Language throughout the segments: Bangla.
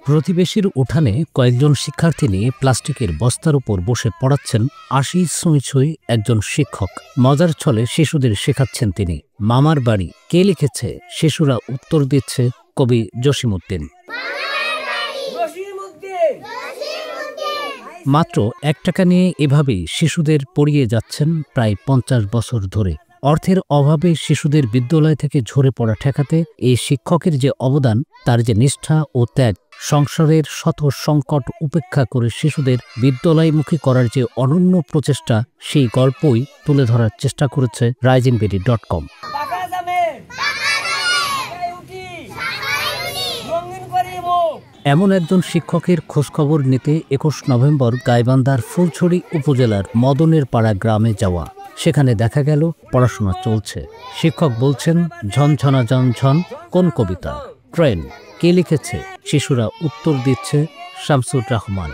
প্রতিবেশীর উঠানে কয়েকজন শিক্ষার্থী নিয়ে প্লাস্টিকের বস্তার উপর বসে পড়াচ্ছেন ৮০ ছুঁই ছুঁই একজন শিক্ষক। মজার ছলে শিশুদের শেখাচ্ছেন তিনি। মামার বাড়ি কে লিখেছে, শিশুরা উত্তর দিচ্ছে কবি জসিমউদ্দিন। মাত্র ১ টাকা নিয়ে এভাবেই শিশুদের পড়িয়ে যাচ্ছেন প্রায় ৫০ বছর ধরে। অর্থের অভাবে শিশুদের বিদ্যালয় থেকে ঝরে পড়া ঠেকাতে এই শিক্ষকের যে অবদান, তার যে নিষ্ঠা ও ত্যাগ, সংসারের শত সংকট উপেক্ষা করে শিশুদের বিদ্যালয়মুখী করার যে অনন্য প্রচেষ্টা, সেই গল্পই তুলে ধরার চেষ্টা করেছে risingbeauty.com। এমন একজন শিক্ষকের খোঁজখবর নিতে ২১ নভেম্বর গাইবান্ধার ফুলছড়ি উপজেলার মদনের পাড়া গ্রামে যাওয়া। সেখানে দেখা গেল পড়াশোনা চলছে। শিক্ষক বলছেন, ঝনঝনা ঝনঝন কোন কবিতা, ট্রেন কে লিখেছে, শিশুরা উত্তর দিচ্ছে শামসুর রহমান।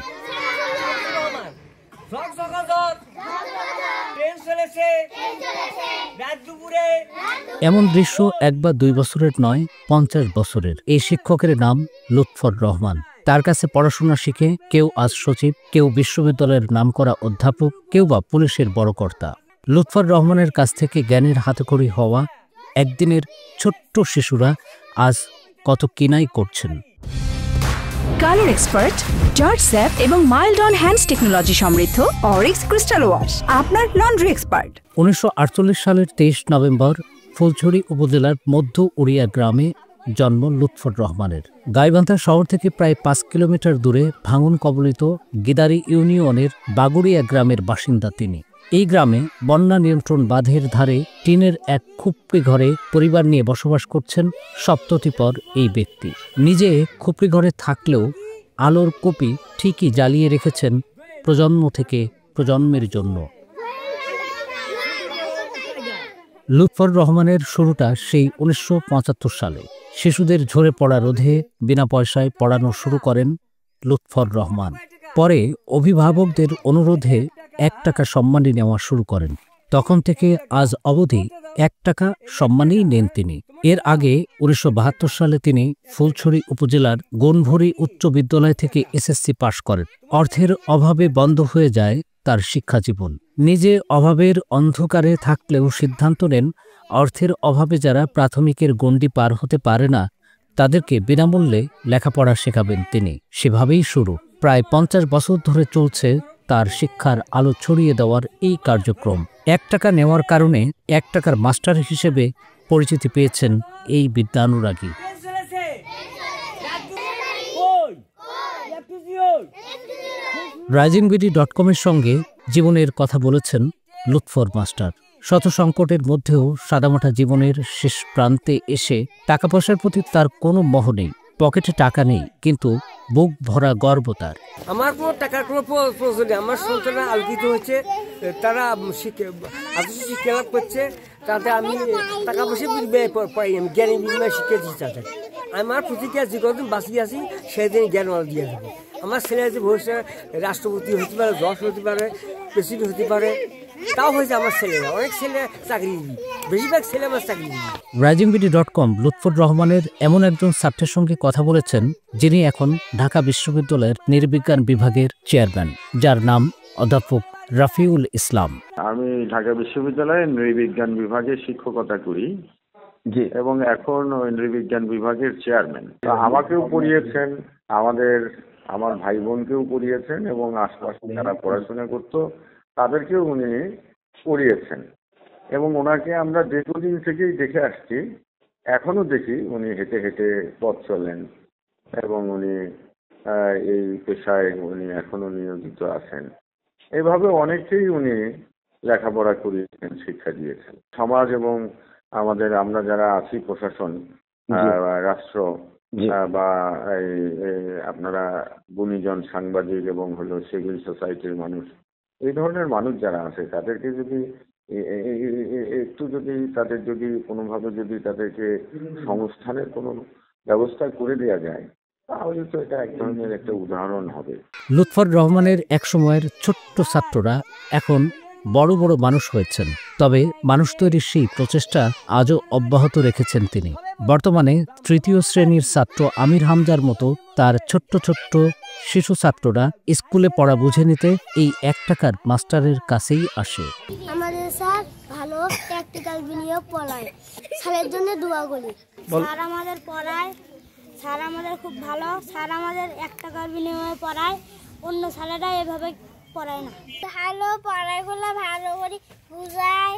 এমন দৃশ্য ১ বা ২ বছরের নয়, ৫০ বছরের। এই শিক্ষকের নাম লুৎফর রহমান। তার কাছে পড়াশোনা শিখে কেউ আজ সচিব, কেউ বিশ্ববিদ্যালয়ের নামকরা অধ্যাপক, কেউ বা পুলিশের বড় কর্তা। লুৎফর রহমানের কাছ থেকে জ্ঞানের হাতেখড়ি হওয়া একদিনের ছোট্ট শিশুরা আজ কত কিনাই করছেন। কালার এক্সপার্ট, জর্জ স্যাপ এবং মাইল্ড অন হ্যান্ডস টেকনোলজি সমৃদ্ধ অরিক্স ক্রিস্টাল ওয়াশ আপনার লন্ড্রি এক্সপার্ট। ১৯৪৮ সালের ২৩ নভেম্বর ফুলছড়ি উপজেলার মধ্য উড়িয়া গ্রামে জন্ম লুৎফর রহমানের। গাইবান্ধা শহর থেকে প্রায় ৫ কিলোমিটার দূরে ভাঙন কবলিত গিদারি ইউনিয়নের বাগুড়িয়া গ্রামের বাসিন্দা তিনি। এই গ্রামে বন্যা নিয়ন্ত্রণ বাঁধের ধারে টিনের এক খুপড়ি ঘরে পরিবার নিয়ে বসবাস করছেন সপ্ততিপর এই ব্যক্তি। নিজে খুপড়ি ঘরে থাকলেও আলোর কপি ঠিকই জ্বালিয়ে রেখেছেন প্রজন্ম থেকে প্রজন্মের জন্য। লুৎফর রহমানের শুরুটা সেই ১৯৭৫ সালে। শিশুদের ঝরে পড়া রোধে বিনা পয়সায় পড়ানো শুরু করেন লুৎফর রহমান। পরে অভিভাবকদের অনুরোধে ১ টাকা সম্মানী নেওয়া শুরু করেন। তখন থেকে আজ অবধি ১ টাকা সম্মানই নেন তিনি। এর আগে ১৯৭২ সালে তিনি ফুলছড়ি উপজেলার গনভরি উচ্চ বিদ্যালয় থেকে এসএসসি পাশ করেন। অর্থের অভাবে বন্ধ হয়ে যায় তার শিক্ষা জীবন। নিজে অভাবের অন্ধকারে থাকলেও সিদ্ধান্ত নেন, অর্থের অভাবে যারা প্রাথমিকের গণ্ডি পার হতে পারে না, তাদেরকে বিনামূল্যে লেখাপড়া শেখাবেন তিনি। সেভাবেই শুরু। প্রায় ৫০ বছর ধরে চলছে তার শিক্ষার আলো ছড়িয়ে দেওয়ার এই কার্যক্রম। ১ টাকা নেওয়ার কারণে ১ টাকার মাস্টার হিসেবে পরিচিতি পেয়েছেন এই বিদ্যানুরাগী। risingbeauty.com-এর সঙ্গে জীবনের কথা বলেছেন লুৎফর মাস্টার। শত সংকটের মধ্যেও সাদামাটা জীবনের শেষ প্রান্তে এসে টাকা পয়সার প্রতি তার কোনো মোহ নেই। পকেটে টাকা নেই, কিন্তু বুক ভরা গর্ব তার। আমার কোনো টাকার কোনো প্রয়োজন নেই। আমার সন্তানরা আলোকিত হচ্ছে, তারা শিক্ষা লাভ করছে, তাতে আমি টাকা পয়সা পাই, আমি জ্ঞানী বিনিময় শিক্ষা দিচ্ছি তাদের। আমার প্রতিক্রিয়া যে কদিন বাঁচিয়ে আছি সেদিন জ্ঞান দিয়ে যাবে। আমার ছেলে যে ভবিষ্যতে রাষ্ট্রপতি হতে পারে, জজ হতে পারে, প্রেসিডেন্ট হতে পারে, তাও হয়েছে আমার ছেলেরা। অনেক ছেলে চাকরিজীবী, বেশিরভাগ ছেলে আমার চাকরিজীবী। risingbeauty.com লুৎফর রহমানের এমন একজন ছাত্রের সঙ্গে কথা বলেছেন, যিনি এখন ঢাকা বিশ্ববিদ্যালয়ের নৃবিজ্ঞান বিভাগের চেয়ারম্যান, যার নাম অধ্যাপক রাফিউল ইসলাম। আমি ঢাকা বিশ্ববিদ্যালয়ের নৃবিজ্ঞান বিভাগে শিক্ষকতা করি এবং এখন ওই নৃবিজ্ঞান বিভাগের চেয়ারম্যান। আমাকেও পড়িয়েছেন, আমার ভাই বোনকেও পড়িয়েছেন এবং আশপাশে যারা পড়াশোনা করতো তাদেরকেও উনি পড়িয়েছেন। এবং ওনাকে আমরা দীর্ঘদিন থেকেই দেখে আসছি, এখনো দেখি উনি হেঁটে হেঁটে পথ চলেন এবং উনি এই পেশায় উনি এখনো নিয়োজিত আছেন। এভাবে অনেকেই উনি লেখাপড়া করিয়েছেন, শিক্ষা দিয়েছেন। সমাজ এবং আমরা যারা আছি প্রশাসন, রাষ্ট্র বা আপনারা গুণীজন সাংবাদিক এবং সিভিল সোসাইটির মানুষ, এই ধরনের মানুষ যারা আছে তাদেরকে যদি তাদের যদি কোনোভাবে যদি তাদেরকে সংস্থানের কোনো ব্যবস্থা করে দেওয়া যায়, তাহলে তো এটা এক ধরনের একটা উদাহরণ হবে। লুৎফর রহমানের এক সময়ের ছোট্ট ছাত্ররা এখন বড় বড় মানুষ হয়েছেন। তবে মানুষ তৈরির সেই প্রচেষ্টা আজও অব্যাহত রেখেছেন তিনি। বর্তমানে তৃতীয় শ্রেণীর ছাত্র আমির হামজার মতো তার ছোট্ট ছোট্ট শিশু ছাত্ররা স্কুলে পড়া বুঝে নিতে এই 1 টাকার মাস্টারের কাছেই আসে। আমাদের স্যার ভালো প্র্যাকটিক্যাল বিনিয়োগ পড়ায়, স্যারের জন্য দোয়া করি। স্যার আমাদের পড়ায়, স্যার আমাদের খুব ভালো, স্যার আমাদের 1 টাকার বিনিময়ে পড়ায়, অন্য স্যারেরা এভাবে পড়ায় না। ভালো পড়াইগুলো ভালো করে বুঝায়।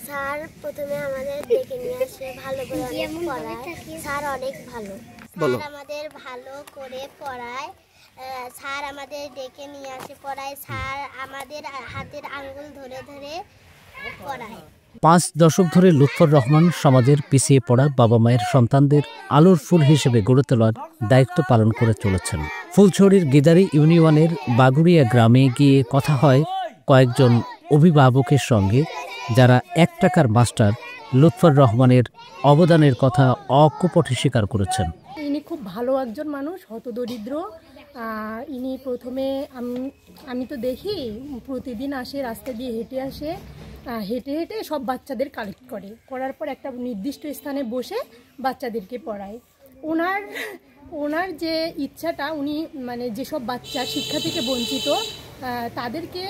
স্যার প্রথমে আমাদের ডেকে নিয়ে আসে, ভালো করে অনেক পড়ায়। স্যার অনেক ভালো, স্যার আমাদের ভালো করে পড়ায়। স্যার আমাদের ডেকে নিয়ে আসে পড়ায়, স্যার আমাদের হাতের আঙ্গুল ধরে ধরে পড়ায়। 5 দশক ধরে লুৎফর রহমান সমাজের পিছিয়ে পড়া বাবা মায়ের সন্তানদের আলোর ফুল হিসেবে গড়ে তোলার দায়িত্ব পালন করে চলেছেন। ফুলছড়ির গিদারি ইউনিয়নের বাগুড়িয়া গ্রামে গিয়ে কথা হয় কয়েকজন অভিভাবকের সঙ্গে, যারা 1 টাকার মাস্টার লুৎফর রহমানের অবদানের কথা অকপটে স্বীকার করেছেন। ইনি খুব ভালো একজন মানুষ, হতদরিদ্র। ইনি প্রথমে আমি তো দেখি প্রতিদিন আসে, রাস্তা দিয়ে হেঁটে আসে, হেঁটে হেঁটে সব বাচ্চাদের কালেক্ট করার পর একটা নির্দিষ্ট স্থানে বসে বাচ্চাদেরকে পড়ায়। ওনার যে ইচ্ছাটা, উনি মানে যেসব বাচ্চা শিক্ষা থেকে বঞ্চিত তাদেরকে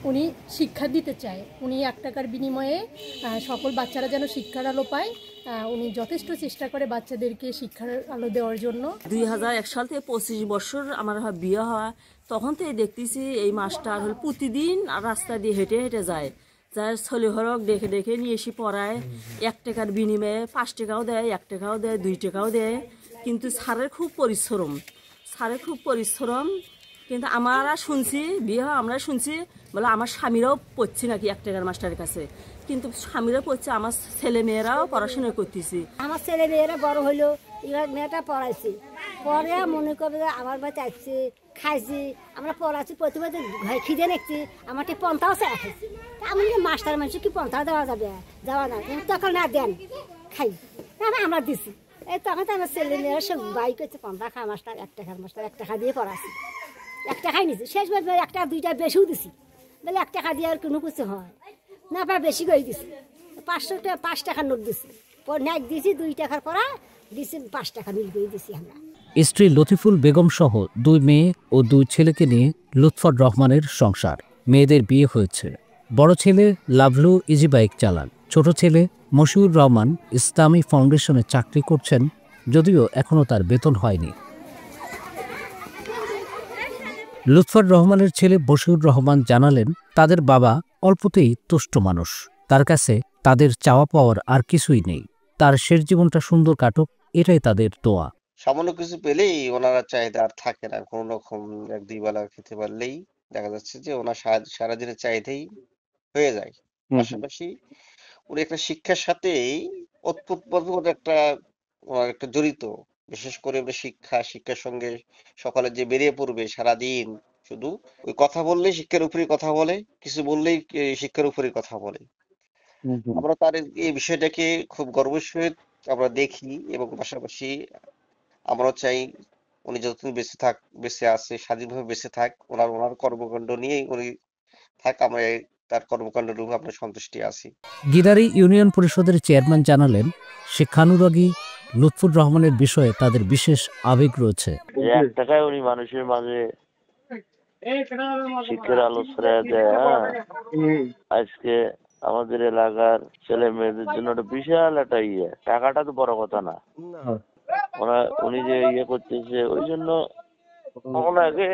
উনি শিক্ষা দিতে চায়। উনি 1 টাকার বিনিময়ে সকল বাচ্চারা যেন শিক্ষার আলো পায়, উনি যথেষ্ট চেষ্টা করে বাচ্চাদেরকে শিক্ষার আলো দেওয়ার জন্য। 2001 সাল থেকে 25 বছর আমার বিয়ে হওয়া, তখন থেকে দেখতেছি এই মাস্টার হল প্রতিদিন রাস্তা দিয়ে হেঁটে হেঁটে যায়, যার ছেলে হরক দেখে দেখে নিয়ে এসে পড়ায়। 1 টাকার বিনিময়ে 5 টাকাও দেয়, 1 টাকাও দেয়, 2 টাকাও দেয়। কিন্তু স্যারের খুব পরিশ্রম। কিন্তু আমরা শুনছি, বিয়ে আমরা শুনছি বলে আমার স্বামীরাও পড়ছে নাকি 1 টাকার মাস্টারের কাছে, কিন্তু স্বামীরাও পড়ছে, আমার ছেলে মেয়েরাও পড়াশোনা করতেছি। আমার ছেলে মেয়েরা বড় হইলো, এবার মেয়েটা পড়াইছি, পরে মনে করবে যে আমার বাচ্চা আসছে, খাইছি, আমরা পড়াচ্ছি, প্রতিবার খিদে নিচ্ছি, আমার ঠিক পন্থাও চাইছি। আমি মাস্টার মানুষ কি পন্থা দেওয়া যাবে? যাওয়া না, তখন না দেন খাই, আমরা দিছি। এই তখন তো আমার ছেলে মেয়েরা সব বাইক হচ্ছে, পন্থা খা মাস্টার, 1 টাকার মাস্টার, 1 টাকা দিয়ে পড়াচ্ছি। 1 টাকাই নিচ্ছি, শেষবার 1 টাকা 2 টাকা বেশিও দিছি, বলে 1 টাকা দিয়ে আর কোনো কিছু হয় না, আবার বেশি করে দিছি। 5 টাকার নোট দিছি, নেক দিয়েছি 2 টাকার পড়া দিছি, 5 টাকা মিল করে দিছি আমরা। স্ত্রী লতিফুল বেগম সহ 2 মেয়ে ও 2 ছেলেকে নিয়ে লুৎফর রহমানের সংসার। মেয়েদের বিয়ে হয়েছে। বড় ছেলে লাভলু ইজি বাইক চালান, ছোট ছেলে মশিউর রহমান ইসলামী ফাউন্ডেশনে চাকরি করছেন, যদিও এখনও তার বেতন হয়নি। লুৎফর রহমানের ছেলে বশিউর রহমান জানালেন, তাদের বাবা অল্পতেই তুষ্ট মানুষ, তার কাছে তাদের চাওয়া পাওয়ার আর কিছুই নেই, তার শেষ জীবনটা সুন্দর কাটুক, এটাই তাদের দোয়া। সামান্য কিছু পেলেই ওনারা চাহিদা আর থাকে না, কোনো রকম 1-2 বেলা খেতে পারলেই দেখা যাচ্ছে যে ওনার সারাদিনের চাহিদাই হয়ে যায়। পাশাপাশি উনি একটা শিক্ষার সাথেই ওতপ্রোতভাবে ওনার একটা জড়িত, বিশেষ করে শিক্ষার সঙ্গে সকালে যে বেরিয়ে পড়বে সারাদিন, শুধু ওই কথা বললেই শিক্ষার উপরে কথা বলে, কিছু বললেই শিক্ষার উপরে কথা বলে। আমরা তার এই বিষয়টাকে খুব গর্বের সহিত আমরা দেখি, এবং পাশাপাশি আমরাও চাই উনি যতদিন বেঁচে আছে, স্বাধীনভাবে বেঁচে থাক, ওনার কর্মকাণ্ড নিয়েই উনি থাক, আমরা তার কর্মকাণ্ডের রূপে আমরা সন্তুষ্টি আছি। গিদারি ইউনিয়ন পরিষদের চেয়ারম্যান জানালেন, শিক্ষানুরাগী লুৎফর রহমানের বিষয়ে তাদের বিশেষ আবেগ রয়েছে। 1 টাকায় উনি মানুষের মাঝে শিক্ষার আলো ছড়ায় দেয়। আজকে আমাদের এলাকার ছেলে মেয়েদের জন্য একটা বিশাল একটা টাকাটা তো বড় কথা না, উনি যে করতেছে, ওই জন্য ওনাকে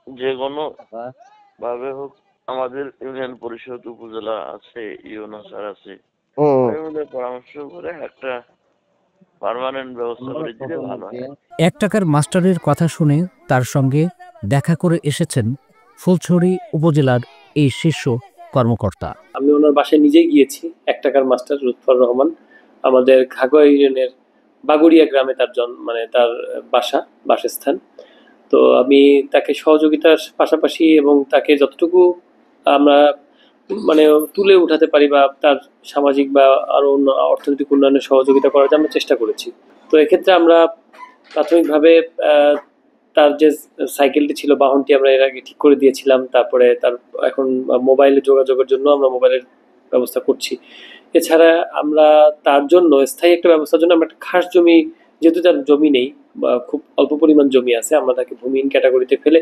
যে কোনো ভাবে হোক, আমাদের ইউনিয়ন পরিষদ, উপজেলা আছে, ইউনো স্যার আছে, পরামর্শ করে একটা পার্মানেন্ট ব্যবস্থা করে দিলে ভালো হয়। 1 টাকার মাস্টারের কথা শুনে তার সঙ্গে দেখা করে এসেছেন ফুলছড়ি উপজেলার এই শীর্ষ কর্মকর্তা। আমি ওনার বাসায় নিজেই গিয়েছি। 1 টাকার মাস্টার লুৎফর রহমান আমাদের ঘাগড়া ইউনিয়নের বাগুড়িয়া গ্রামে তার বাসস্থান। তো আমি তাকে সহযোগিতার পাশাপাশি এবং তাকে যতটুকু আমরা তুলে উঠাতে পারি বা তার সামাজিক বা আরো অর্থনৈতিক উন্নয়নের সহযোগিতা করার জন্য চেষ্টা করেছি। তো এক্ষেত্রে আমরা প্রাথমিকভাবে তার যে সাইকেলটি ছিল, বাহনটি আমরা এর আগে ঠিক করে দিয়েছিলাম। তারপরে তার এখন মোবাইলে যোগাযোগের জন্য আমরা মোবাইলের ব্যবস্থা করছি। এছাড়া আমরা তার জন্য স্থায়ী একটা ব্যবস্থার জন্য আমরা একটা খাস জমি, যেহেতু তার জমি নেই বা খুব অল্প পরিমাণ জমি আছে, আমরা তাকে ভূমিহীন ক্যাটাগরিতে ফেলে,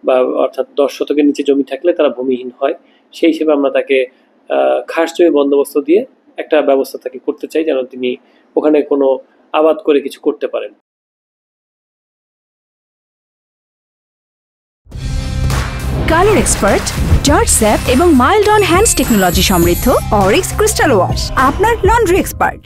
বা অর্থাৎ 10 শতকের নিচে জমি থাকলে তারা ভূমিহীন হয়, সেই হিসেবে আমরা তাকে খাস জমি বন্দোবস্ত দিয়ে একটা ব্যবস্থা তাকে করতে চাই, যেন তিনি ওখানে কোনো আবাদ করে কিছু করতে পারেন। কালার এক্সপার্ট, জর্জ স্যাপ এবং মাইল্ড অন হ্যান্ডস টেকনোলজি সমৃদ্ধ অরিক্স ক্রিস্টাল ওয়াশ আপনার লন্ড্রি এক্সপার্ট।